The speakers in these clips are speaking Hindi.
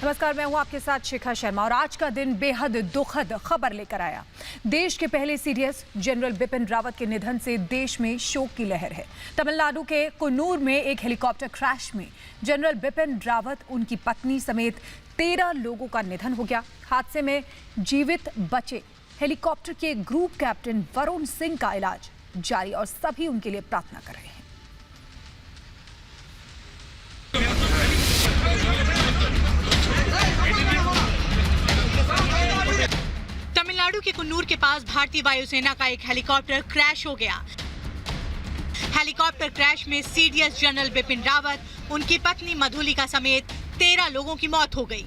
नमस्कार, मैं हूं आपके साथ शिखा शर्मा और आज का दिन बेहद दुखद खबर लेकर आया। देश के पहले सीडीएस जनरल बिपिन रावत के निधन से देश में शोक की लहर है। तमिलनाडु के कुन्नूर में एक हेलीकॉप्टर क्रैश में जनरल बिपिन रावत, उनकी पत्नी समेत 13 लोगों का निधन हो गया। हादसे में जीवित बचे हेलीकॉप्टर के ग्रुप कैप्टन वरुण सिंह का इलाज जारी और सभी उनके लिए प्रार्थना कर रहे हैं। तमिलनाडु के कुन्नूर के पास भारतीय वायुसेना का एक हेलीकॉप्टर क्रैश हो गया। हेलीकॉप्टर क्रैश में सीडीएस जनरल बिपिन रावत, उनकी पत्नी मधुलिका समेत 13 लोगों की मौत हो गई।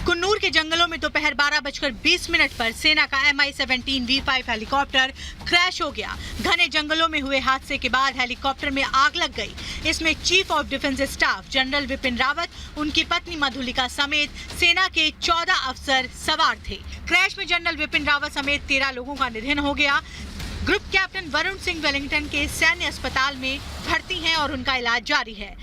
कुन्नूर के जंगलों में दोपहर 12:20 पर सेना का Mi-17 V5 हेलीकॉप्टर क्रैश हो गया। घने जंगलों में हुए हादसे के बाद हेलीकॉप्टर में आग लग गई। इसमें chief of defence staff general Bipin Rawat, उनकी पत्नी मधुलिका समेत सेना के 14 अफसर सवार थे। क्रैश में जनरल बिपिन रावत समेत 13 लोगों का निधन हो गया। Group captain Varun Singh Wellington के सैन्य अस्पताल में भर्ती हैं और उनका इलाज जारी है।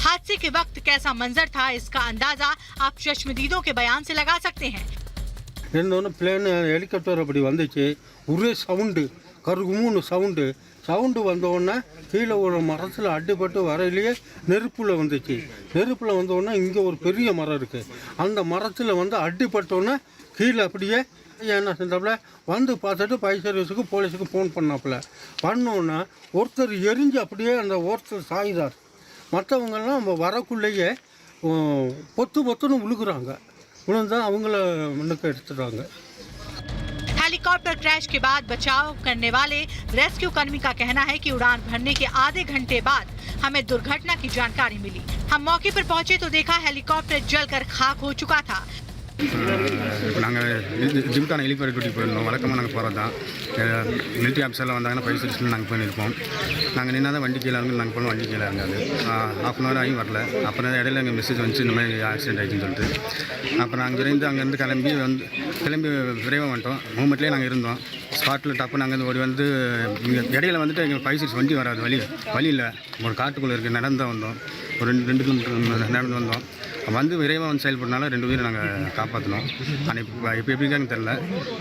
हादसे के वक्त कैसा मंजर था, इसका अंदाजा आप चश्मदीदों के बयान से लगा सकते हैं। प्लेन हेलीकॉप्टर அப்படி வந்துச்சு, ஒரே சவுண்டு, கருகுமுன்னு சவுண்டு வந்த உடனே கீழே ஒரு மரத்தில் அடிபட்டு வரையிலேயே நெருப்புல வந்துச்சு. நெருப்புல வந்த உடனே இங்கே ஒரு பெரிய மரம் இருக்குது. அந்த மரத்தில் வந்து அடிபட்டோன்னே கீழே அப்படியே என்ன செஞ்சாப்புல வந்து பார்த்துட்டு ஃபயர் சர்வீஸுக்கு போலீஸுக்கு ஃபோன் பண்ணோன்னே ஒருத்தர் எரிஞ்சு அப்படியே அந்த ஒருத்தர் சாயுதார். மற்றவங்கெல்லாம் நம்ம வரக்குள்ளேயே பொத்துன்னு விழுகுறாங்க. விழுந்தா அவங்கள முன்னுக்கு எடுத்துடுறாங்க. हेलीकॉप्टर क्रैश के बाद बचाव करने वाले रेस्क्यू कर्मी का कहना है कि उड़ान भरने के आधे घंटे बाद हमें दुर्घटना की जानकारी मिली। हम मौके पर पहुंचे तो देखा हेलीकॉप्टर जलकर खाक हो चुका था। நாங்கள் ஜிம்கான ஹெலிகாப்டர் கூட்டி போயிருந்தோம். வழக்கமாக நாங்கள் போகிறது தான். மிலிட்ரி ஆஃபீஸரில் வந்தாங்கன்னா ஃபயர் சர்வீஸில் நாங்கள் போயிருப்போம். நாங்கள் நின்னா தான் வண்டி கீழே இறங்கு, நாங்கள் போனோம் வண்டி கீழே இறங்காது. ½ ஆகி வரல. அப்புறம் இடையில எங்கள் மெசேஜ் வந்துச்சு, இந்த மாதிரி ஆக்சிடென்ட் ஆகிடுச்சுன்னு சொல்லிட்டு. அப்புறம் அங்கேருந்து கிளம்பி விரைவாக வந்துட்டோம். மூமெண்ட்லேயே நாங்கள் இருந்தோம். ஸ்பாட்டில் டப்புன்னு அங்கேருந்து ஓடி வந்து இடையில வந்துட்டு எங்கள் ஃபயர் சர்வீஸ் வண்டி வராது. வழி இல்லை, ஒரு காட்டுக்குள்ளே இருக்குது. நடந்து வந்தோம், ஒரு 2 கிலோமீட்டர் நடந்து வந்தோம். வந்து விரைவாக வந்து செயல்படுறதுனால 2 பேரும் நாங்கள் காப்பாற்றினோம். ஆனால் இப்போ எப்படிக்கான்னு தெரில.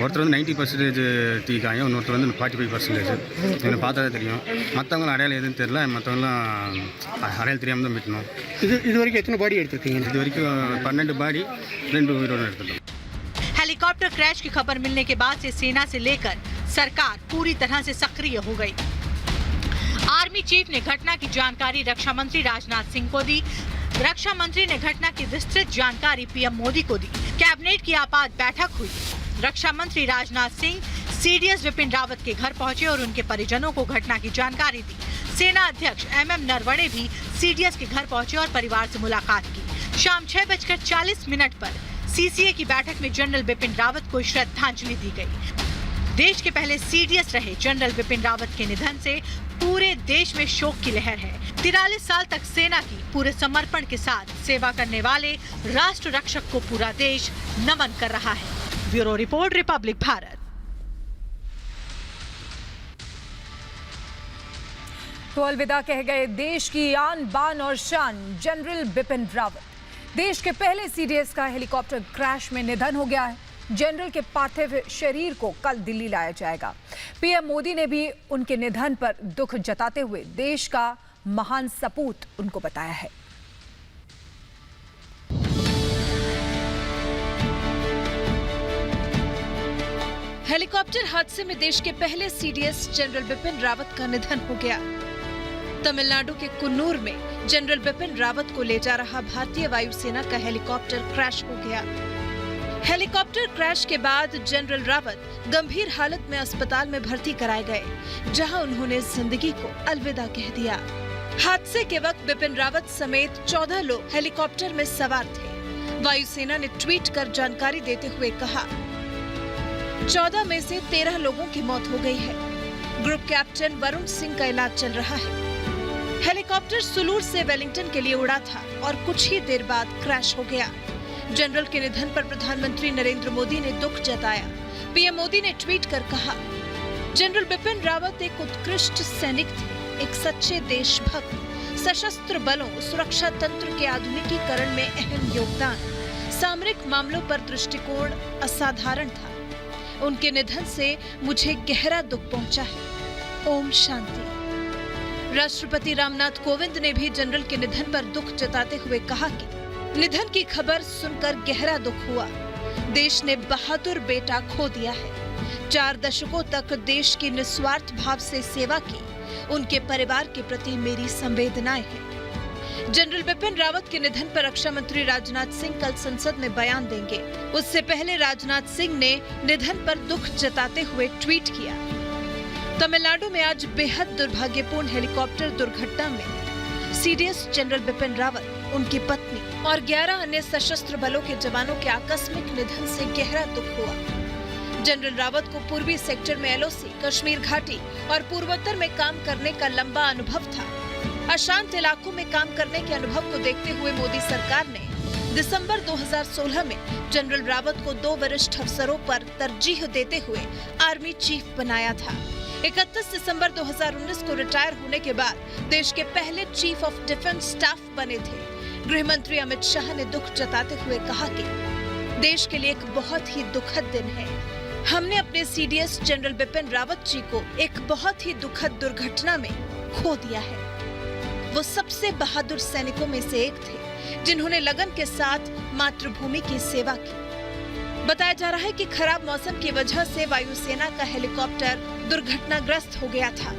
ஒருத்தர் வந்து 90% தீக்காயம், இன்னொருத்தர் வந்து 45%. என்னை பார்த்தா தான் தெரியும். மற்றவங்களும் அடையாளம் எதுவும் தெரில. மற்றவங்களாம் அடையாளம் தெரியாமல் தான் விட்டணும். இது வரைக்கும் எத்தனை பாடி எடுத்துருக்கீங்க? இது வரைக்கும் 12 பாடி, 2 உயிரோடு எடுத்துட்டோம்। हेलीकॉप्टर क्रैश की खबर मिलने के बाद से सेना से लेकर सरकार पूरी तरह से सक्रिय हो गई। आर्मी चीफ ने घटना की जानकारी रक्षा मंत्री राजनाथ सिंह को दी। रक्षा मंत्री ने घटना की विस्तृत जानकारी पीएम मोदी को दी। कैबिनेट की आपात बैठक हुई। रक्षा मंत्री राजनाथ सिंह सीडीएस बिपिन रावत के घर पहुंचे और उनके परिजनों को घटना की जानकारी दी। सेना अध्यक्ष MM नरवणे भी सीडीएस के घर पहुंचे और परिवार से मुलाकात की। शाम 6:40 पर सीसीए की बैठक में जनरल बिपिन रावत को श्रद्धांजलि दी गई। देश के पहले सीडीएस रहे जनरल बिपिन रावत के निधन से पूरे देश में शोक की लहर है। 43 साल तक सेना की पूरे समर्पण के साथ सेवा करने वाले राष्ट्र रक्षक को पूरा देश नमन कर रहा है। Bureau report, Republic Bharat. तो अलविदा कह गए देश की आन बान और शान जनरल बिपिन रावत। देश के पहले सीडीएस का हेलीकॉप्टर क्रैश में निधन हो गया है। जनरल के पार्थिव शरीर को कल दिल्ली लाया जाएगा। पीएम मोदी ने भी उनके निधन पर दुख जताते हुए देश का महान सपूत उनको बताया है। हेलीकॉप्टर हादसे में देश के पहले सीडीएस जनरल बिपिन रावत का निधन हो गया। तमिलनाडु के कुन्नूर में जनरल बिपिन रावत को ले जा रहा भारतीय वायुसेना का हेलीकॉप्टर क्रैश हो गया। हेलीकॉप्टर क्रैश के बाद जनरल रावत गंभीर हालत में अस्पताल में भर्ती कराए गए, जहां उन्होंने जिंदगी को अलविदा कह दिया। हादसे के वक्त बिपिन रावत समेत 14 लोग हेलीकॉप्टर में सवार थे। वायुसेना ने ट्वीट कर जानकारी देते हुए कहा, 14 में से 13 लोगों की मौत हो गई है। ग्रुप कैप्टन वरुण सिंह का इलाज चल रहा है। हेलीकॉप्टर सुलूर से वेलिंगटन के लिए उड़ा था और कुछ ही देर बाद क्रैश हो गया। जनरल के निधन पर प्रधानमंत्री नरेंद्र मोदी ने दुख जताया। पीएम मोदी ने ट्वीट कर कहा, जनरल बिपिन रावत एक उत्कृष्ट सैनिक थे, एक सच्चे देशभक्त, सशस्त्र बलों, सुरक्षा तंत्र के आधुनिकीकरण में अहम योगदान, सामरिक मामलों पर दृष्टिकोण असाधारण था। उनके निधन से मुझे गहरा दुख पहुंचा है। ओम शांति। राष्ट्रपति रामनाथ कोविंद ने भी जनरल के निधन पर दुख जताते हुए कहा कि निधन की खबर सुनकर गहरा दुख हुआ। देश ने बहादुर बेटा खो दिया है। 4 दशकों तक देश की निस्वार्थ भाव से सेवा की। उनके परिवार के प्रति मेरी संवेदनाएं हैं। जनरल बिपिन रावत के निधन पर रक्षा मंत्री राजनाथ सिंह कल संसद में बयान देंगे। उससे पहले राजनाथ सिंह ने निधन पर दुख जताते हुए ट्वीट किया। तमिलनाडु में आज बेहद दुर्भाग्यपूर्ण हेलीकॉप्टर दुर्घटना में सीडीएस जनरल बिपिन रावत, उनकी पत्नी और 11 अन्य सशस्त्र बलों के जवानों के आकस्मिक निधन से गहरा दुख हुआ। जनरल रावत को पूर्वी सेक्टर में एलओसी, कश्मीर घाटी और पूर्वोत्तर में काम करने का लंबा अनुभव था। अशांत इलाकों में काम करने के अनुभव को देखते हुए मोदी सरकार ने दिसंबर 2016 में जनरल रावत को 2 वरिष्ठ अफसरों पर तरजीह देते हुए आर्मी चीफ बनाया था। 31 दिसंबर 2019 को रिटायर होने के बाद देश के पहले चीफ ऑफ डिफेंस स्टाफ बने थे। गृह मंत्री अमित शाह ने दुख जताते हुए कहा कि देश के लिए एक बहुत ही दुखद दिन है। हमने अपने सीडीएस जनरल बिपिन रावत जी को एक बहुत ही दुखद दुर्घटना में खो दिया है। वो सबसे बहादुर सैनिकों में से एक थे जिन्होंने लगन के साथ मातृभूमि की सेवा की। बताया जा रहा है कि खराब मौसम की वजह से वायुसेना का हेलीकॉप्टर दुर्घटनाग्रस्त हो गया था।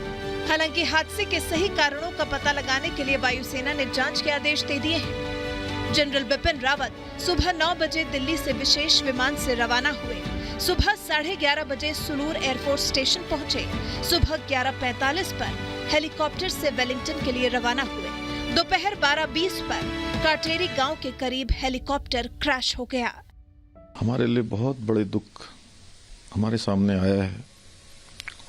हालांकि हादसे के सही कारणों का पता लगाने के लिए वायुसेना ने जांच के आदेश दे दिए हैं। जनरल बिपिन रावत सुबह 9 बजे दिल्ली से विशेष विमान से रवाना हुए। सुबह 11:30 बजे सुलूर एयरफोर्स स्टेशन पहुंचे। सुबह 11:45 पर हेलीकॉप्टर से वेलिंगटन के लिए रवाना हुए। दोपहर 12:20 पर काटेरी गांव के करीब हेलीकॉप्टर क्रैश हो गया। हमारे लिए बहुत बड़े दुख हमारे सामने आया है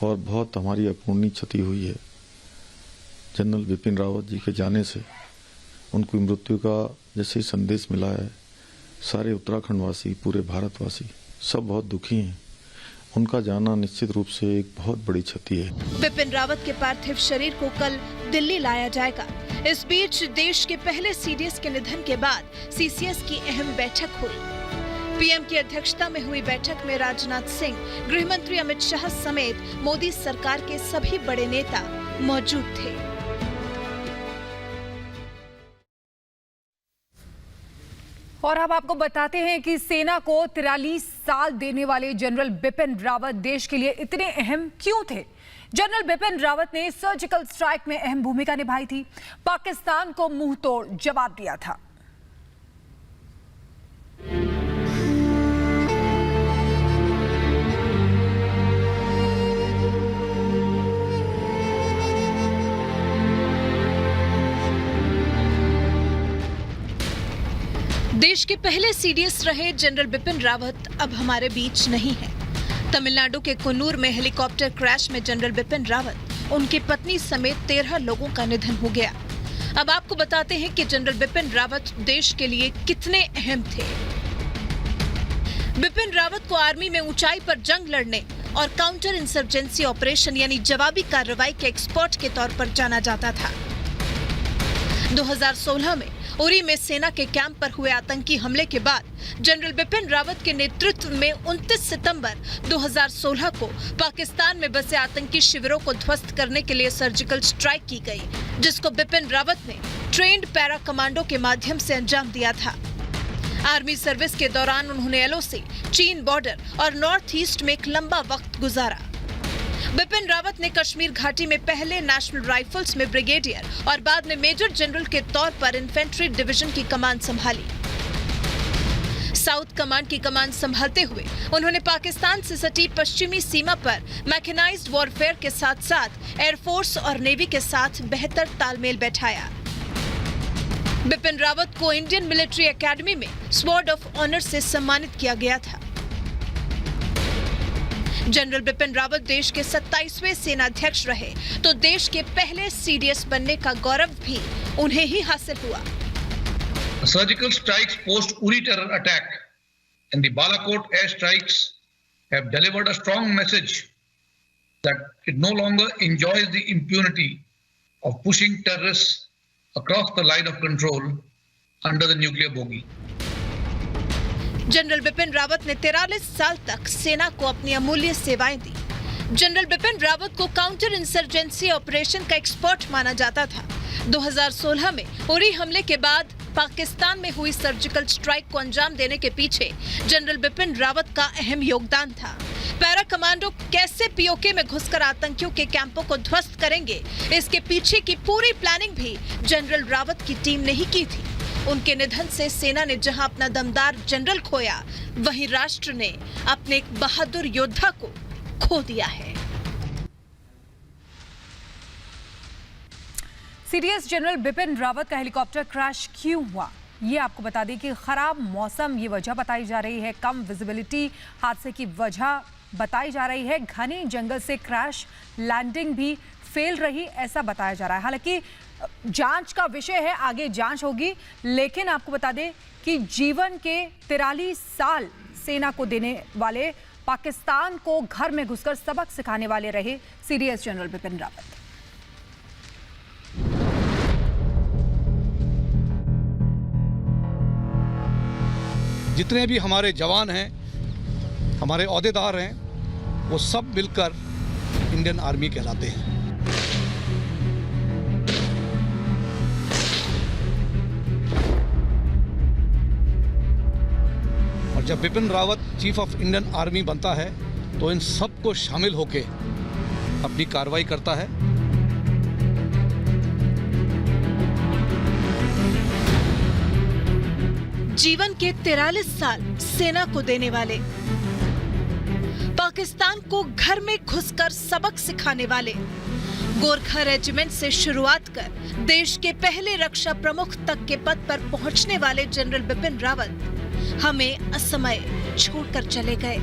और बहुत हमारी अपूर्णीय क्षति हुई है। जनरल बिपिन रावत जी के जाने से उनकी मृत्यु का जैसे ही संदेश मिला है, सारे उत्तराखंड वासी, पूरे भारतवासी सब बहुत दुखी हैं। उनका जाना निश्चित रूप से एक बहुत बड़ी क्षति है। बिपिन रावत के पार्थिव शरीर को कल दिल्ली लाया जाएगा। इस बीच देश के पहले सीडीएस के निधन के बाद सीसीएस की अहम बैठक हुई। पीएम की अध्यक्षता में हुई बैठक में राजनाथ सिंह, गृह मंत्री अमित शाह समेत मोदी सरकार के सभी बड़े नेता मौजूद थे। और अब आपको बताते हैं कि सेना को 43 साल देने वाले जनरल बिपिन रावत देश के लिए इतने अहम क्यों थे। जनरल बिपिन रावत ने सर्जिकल स्ट्राइक में अहम भूमिका निभाई थी। पाकिस्तान को मुंह तोड़ जवाब दिया था। देश के पहले सीडीएस रहे जनरल बिपिन रावत अब हमारे बीच नहीं है। तमिलनाडु के कुन्नूर में हेलीकॉप्टर क्रैश में जनरल बिपिन रावत, उनकी पत्नी समेत 13 लोगों का निधन हो गया। अब आपको बताते हैं कि जनरल बिपिन रावत देश के लिए कितने अहम थे। बिपिन रावत को आर्मी में ऊंचाई पर जंग लड़ने और काउंटर इंसर्जेंसी ऑपरेशन यानी जवाबी कार्रवाई के एक्सपर्ट के तौर पर जाना जाता था। 2016 में उरी में सेना के कैंप पर हुए आतंकी हमले के बाद जनरल बिपिन रावत के नेतृत्व में 29 सितंबर 2016 को पाकिस्तान में बसे आतंकी शिविरों को ध्वस्त करने के लिए सर्जिकल स्ट्राइक की गई, जिसको बिपिन रावत ने ट्रेंड पैरा कमांडो के माध्यम से अंजाम दिया था। आर्मी सर्विस के दौरान उन्होंने एलओसी, चीन बॉर्डर और नॉर्थ ईस्ट में एक लंबा वक्त गुजारा। बिपिन रावत ने कश्मीर घाटी में पहले नेशनल राइफल्स में ब्रिगेडियर और बाद में मेजर जनरल के तौर पर इन्फेंट्री डिवीजन की कमान संभाली। साउथ कमांड की कमान संभालते हुए उन्होंने पाकिस्तान से सटी पश्चिमी सीमा पर मैकेनाइज्ड वॉरफेयर के साथ-साथ एयरफोर्स और नेवी के साथ बेहतर तालमेल बैठाया। बिपिन रावत को इंडियन मिलिट्री एकेडमी में स्वॉर्ड ऑफ ऑनर से सम्मानित किया गया था। जनरल बिपिन रावत देश के 27वें सेनाध्यक्ष रहे तो देश के पहले सीडीएस बनने का गौरव भी उन्हें ही हासिल हुआ। Surgical strikes post Uri terror attack and the Balakot air strikes have delivered a strong message that it no longer enjoys the impunity of pushing terrorists across the line of control under the nuclear bogey. General Bipin Rawat ने 43 साल तक सेना को अपनी अमूल्य सेवाएं दी। जनरल बिपिन रावत को काउंटर इंसर्जेंसी ऑपरेशन का एक्सपर्ट माना जाता था। 2016 में उरी हमले के बाद पाकिस्तान में हुई सर्जिकल स्ट्राइक को अंजाम देने के पीछे जनरल बिपिन रावत का अहम योगदान था। पैरा कमांडो कैसे पीओके में घुसकर आतंकियों के कैंपों को ध्वस्त करेंगे, इसके पीछे की पूरी प्लानिंग भी जनरल रावत की टीम ने ही की थी। उनके निधन से सेना ने जहां अपना दमदार जनरल खोया, वहीं राष्ट्र ने अपने एक बहादुर योद्धा को खो दिया है। सीडीएस जनरल बिपिन रावत का हेलीकॉप्टर क्रैश क्यों हुआ, ये आपको बता दें कि खराब मौसम ये वजह बताई जा रही है। कम विजिबिलिटी हादसे की वजह बताई जा रही है। घने जंगल से क्रैश लैंडिंग भी फेल रही, ऐसा बताया जा रहा है। हालांकि जांच का विषय है, आगे जांच होगी, लेकिन आपको बता दें कि जीवन के 43 साल सेना को देने वाले, पाकिस्तान को घर में घुसकर सबक सिखाने वाले रहे सीडीएस जनरल बिपिन रावत। जितने भी हमारे जवान हैं, हमारे ओहदेदार हैं, वो सब मिलकर इंडियन आर्मी कहलाते हैं। और जब Bipin Rawat chief of Indian army बनता है तो इन सबको शामिल होके अपनी कार्रवाई करता है। जीवन के 43 साल सेना को देने वाले, पाकिस्तान को घर में घुसकर सबक सिखाने वाले, गोरखा रेजिमेंट से शुरुआत कर देश के पहले रक्षा प्रमुख तक के पद पर पहुंचने वाले जनरल बिपिन रावत हमें असमय छोड़कर चले गए।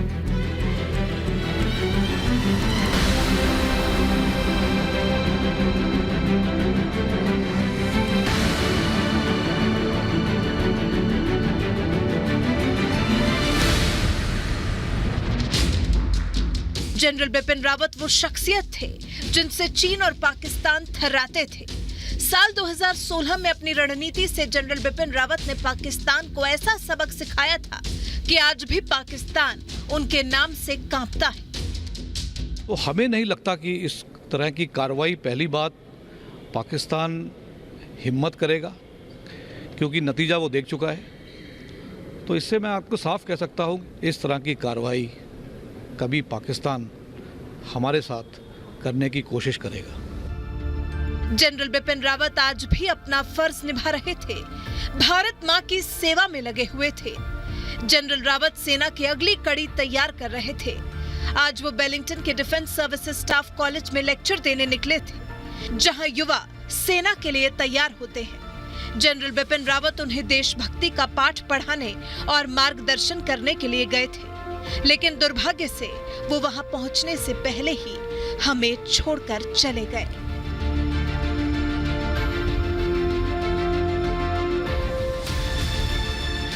जनरल बिपिन रावत वो शख्सियत थे जिनसे चीन और पाकिस्तान थर्राते थे। साल 2016 में अपनी रणनीति से जनरल बिपिन रावत ने पाकिस्तान को ऐसा सबक सिखाया था कि आज भी पाकिस्तान उनके नाम से कांपता है। तो हमें नहीं लगता कि इस तरह की कार्रवाई पहली बात पाकिस्तान हिम्मत करेगा, क्योंकि नतीजा वो देख चुका है। तो इससे मैं आपको साफ कह सकता हूँ, इस तरह की कार्रवाई कभी पाकिस्तान हमारे साथ करने की कोशिश करेगा। जनरल बिपिन रावत आज भी अपना फर्ज निभा रहे थे, भारत मां की सेवा में लगे हुए थे। जनरल रावत सेना की अगली कड़ी तैयार कर रहे थे। आज वो वेलिंगटन के डिफेंस सर्विसेज स्टाफ कॉलेज में लेक्चर देने निकले थे, जहां युवा सेना के लिए तैयार होते हैं। जनरल बिपिन रावत उन्हें देशभक्ति का पाठ पढ़ाने और मार्गदर्शन करने के लिए गए थे, लेकिन दुर्भाग्य से वो वहां पहुंचने से पहले ही हमें छोड़कर चले गए।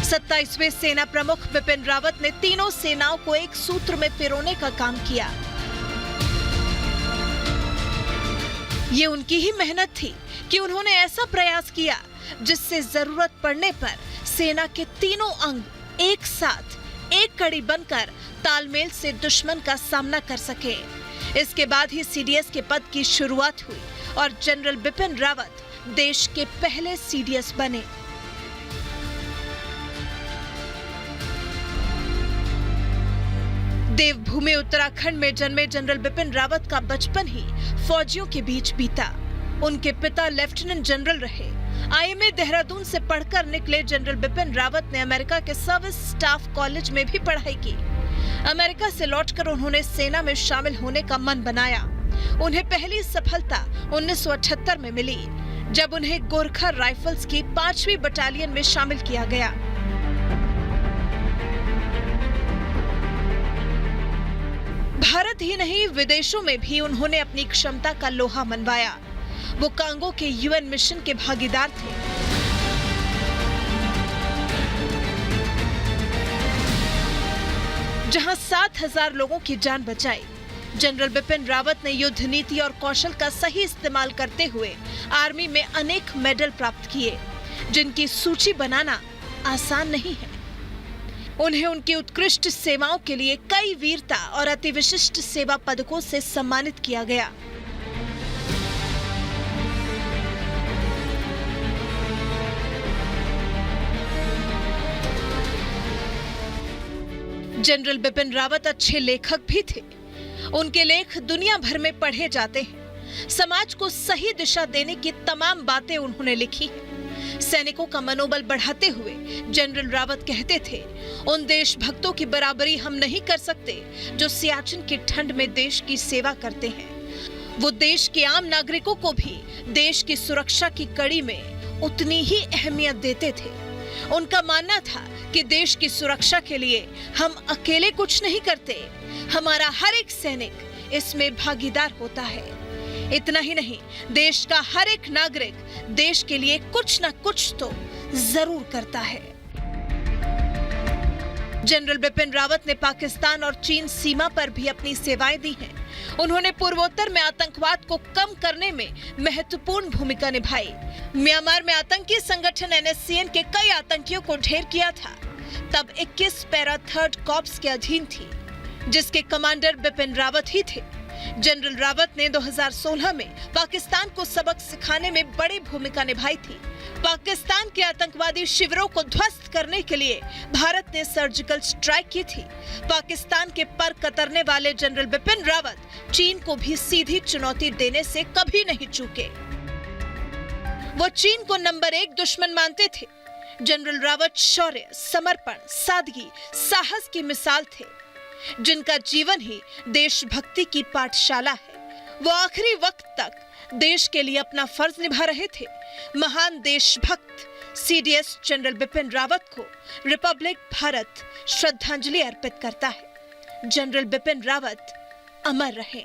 सत्ताईसवें सेना प्रमुख बिपिन रावत ने तीनों सेनाओं को एक सूत्र में पिरोने का काम किया। ये उनकी ही मेहनत थी कि उन्होंने ऐसा प्रयास किया जिससे जरूरत पड़ने पर सेना के तीनों अंग एक साथ एक कड़ी बनकर तालमेल से दुश्मन का सामना कर सके। इसके बाद ही सीडीएस के पद की शुरुआत हुई और जनरल बिपिन रावत देश के पहले सीडीएस बने। देवभूमि उत्तराखंड में जन्मे जनरल बिपिन रावत का बचपन ही फौजियों के बीच बीता। उनके पिता लेफ्टिनेंट जनरल रहे। आईएमए देहरादून से पढ़कर निकले जनरल बिपिन रावत ने अमेरिका के सर्विस स्टाफ कॉलेज में भी पढ़ाई की। अमेरिका से लौटकर उन्होंने सेना में शामिल होने का मन बनाया। उन्हें पहली सफलता 1978 में मिली, जब उन्हें गोरखा राइफल्स की 5वीं बटालियन में शामिल किया गया। भारत ही नहीं, विदेशों में भी उन्होंने अपनी क्षमता का लोहा मनवाया। वो कांगो के यूएन मिशन के भागीदार थे। जहां 7000 लोगों की जान बचाई, जनरल बिपिन रावत ने युद्ध नीति और कौशल का सही इस्तेमाल करते हुए आर्मी में अनेक मेडल प्राप्त किए, जिनकी सूची बनाना आसान नहीं है। उन्हें उनकी उत्कृष्ट सेवाओं के लिए कई वीरता और अति विशिष्ट सेवा पदकों से सम्मानित किया गया। जनरल बिपिन रावत अच्छे लेखक भी थे। उनके लेख दुनिया भर में पढ़े जाते हैं। समाज को सही दिशा देने की तमाम बातें उन्होंने लिखी हैं। सैनिकों का मनोबल बढ़ाते हुए जनरल रावत कहते थे, उन देशभक्तों की बराबरी हम नहीं कर सकते जो सियाचिन की ठंड में देश की सेवा करते हैं। वो देश के आम नागरिकों को भी देश की सुरक्षा की कड़ी में उतनी ही अहमियत देते थे। उनका मानना था कि देश की सुरक्षा के लिए हम अकेले कुछ नहीं करते, हमारा हर एक सैनिक इसमें भागीदार होता है। इतना ही नहीं, देश का हर एक नागरिक देश के लिए कुछ न कुछ तो जरूर करता है। जनरल बिपिन रावत ने पाकिस्तान और चीन सीमा पर भी अपनी सेवाएं दी हैं। उन्होंने पूर्वोत्तर में आतंकवाद को कम करने में महत्वपूर्ण भूमिका निभाई। म्यांमार में आतंकी संगठन NSCN के कई आतंकियों को ढेर किया था। तब 21 पैरा 3rd कॉर्प्स के अधीन थी, जिसके कमांडर बिपिन रावत ही थे। जनरल रावत ने 2016 में पाकिस्तान को सबक सिखाने में बड़ी भूमिका निभाई थी। पाकिस्तान के आतंकवादी शिविरों को ध्वस्त करने के लिए भारत ने सर्जिकल स्ट्राइक की थी। पाकिस्तान के पर कतरने वाले जनरल बिपिन रावत चीन को भी सीधी चुनौती देने से कभी नहीं चूके। वो चीन को नंबर 1 दुश्मन मानते थे। जनरल रावत शौर्य, समर्पण, सादगी, साहस की मिसाल थे, जिनका जीवन ही देशभक्ति की पाठशाला है। वो आखिरी वक्त तक देश के लिए अपना फर्ज निभा रहे थे। महान देशभक्त CDS जनरल बिपिन रावत को रिपब्लिक भारत श्रद्धांजलि अर्पित करता है। जनरल बिपिन रावत अमर रहे।